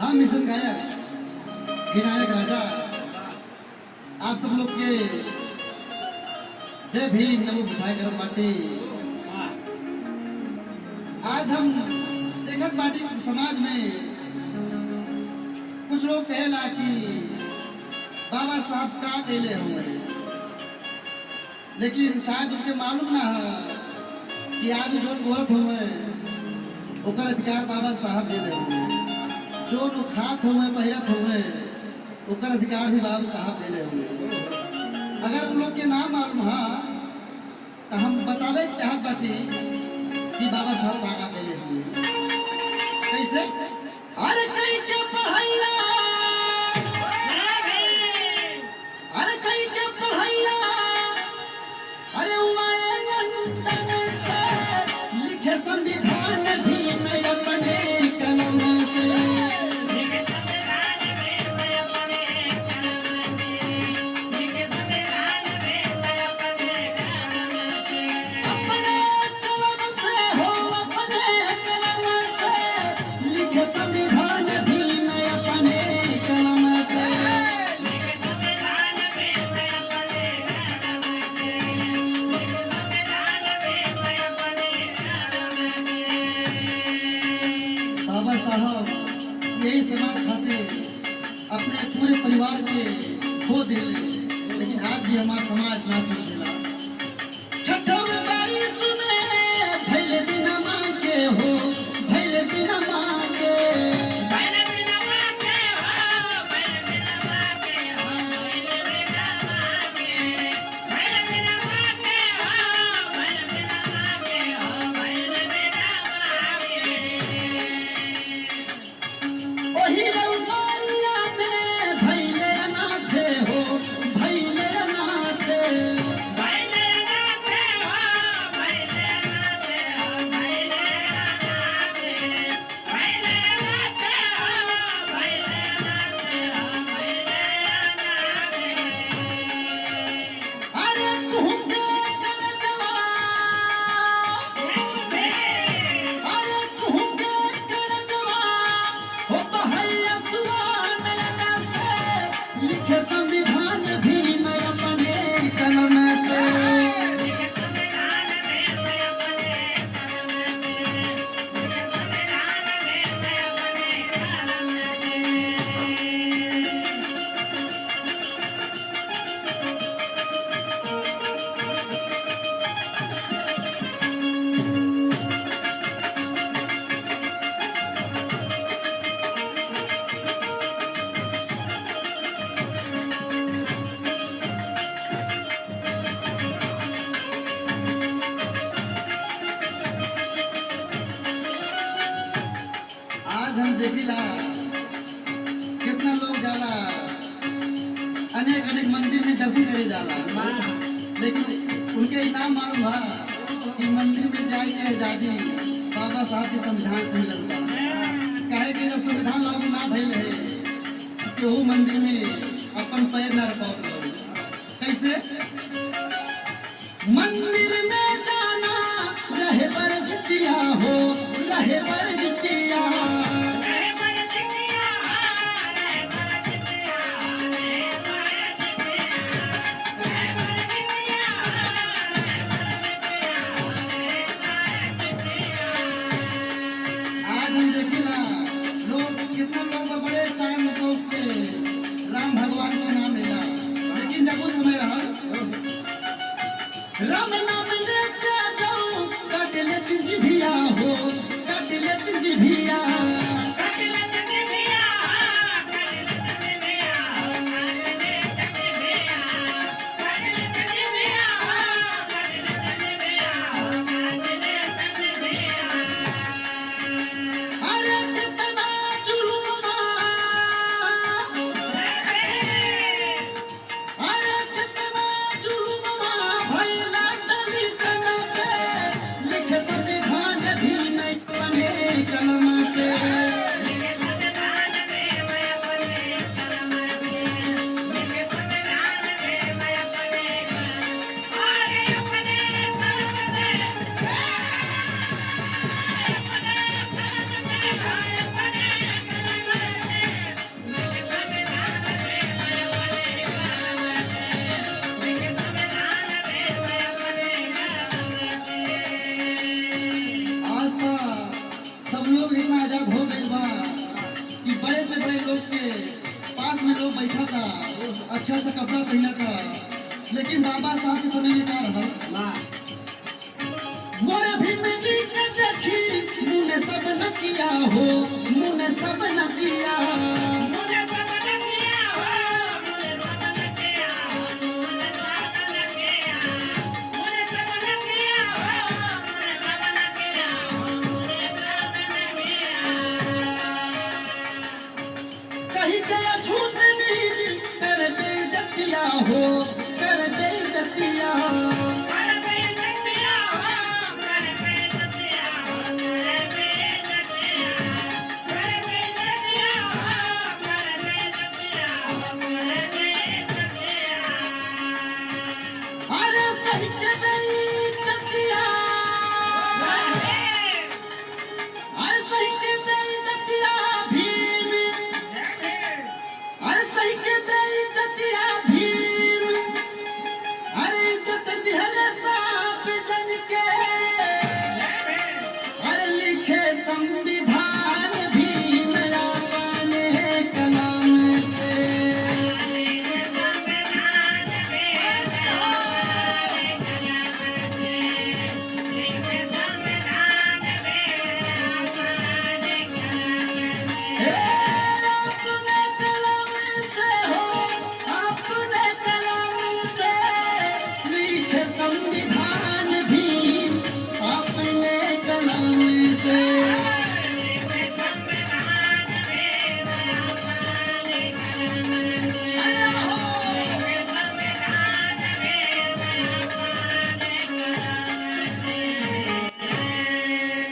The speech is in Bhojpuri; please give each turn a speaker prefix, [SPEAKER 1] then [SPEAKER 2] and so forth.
[SPEAKER 1] हम मिशन गायक विनायक राजा आप सब लोग के से भी नमो बुधाई करत बाटी। आज हम देखत बाटी समाज में कुछ लोग कहेला कि बाबा साहब का कहले हुए, लेकिन शायद उनके मालूम ना है कि आज जो बोलत हुए ओकर अधिकार बाबा साहब दे हुए, जो लोग खात हुए पहिरत हुए ओकर अधिकार भी बाबा साहब दे हुए। अगर उन लोग के नाम मालूम है तो हम बतावे चाहत बाटी कि बाबा साहब का कहले हुए। कैसे? अरे कई के पढ़ाइया, अरे कई के पढ़ाइया, अरे उमाए लंदन से लिखे संविधान भी मैं अपने कलम से, अपने कलम से हो, अपने कलम से लिखे संविधान भी मैं अपने कलम से। बाबा साहब यही समाज खातिर अपने पूरे परिवार के खो दिले, लेकिन आज भी हमारा समाज ना समझेला। छठा में 22 में भैले बिना माँ के हो, भैले बिना माँ के, वही रउमारिया में भैले अनाथ हो, भैले अनाथ। अरे कुहुके करजवा, अरे कुहुके करजवा, हो बहैया सुभान नयना से लिखे संविधान भी मैं अपने कलम से। आज हम देखिला कितना लोग जाला अनेक अनेक मंदिर में दर्शन करे जाला, लेकिन उनके इनाम मालूम है कि मंदिर में जाए के आजादी बाबा साहब के संविधान से मिलल बा। काहे कि जब संविधान लागू ना भइल है केहू मंदिर में अपन पैर ना रखत रहो। कैसे? मंदिर में जाना रहे पर जितिया हो, रहे पर जितिया, आज हम देखिला लोग कितना लोग बड़े शान शौक से राम भगवान को नाम लेला, लेकिन जब वो समय रहा राम नाम लेके जाओ काट लेत जिभिया हो, काट लेत जिभिया, अरे कितना जुल्म, अरे कितना जुल्म भइला दलित लोग के पास में लोग बैठा था, अच्छा अच्छा कपड़ा पहना था, लेकिन बाबा साहब के समय में क्या रहा? मोरे भीम जी के देखी मुँह ने सब न किया हो, मुँह ने सब न किया, कहीं गया छूट नहीं जी, कर बेइज्जतिया हो, कर बेइज्जतिया।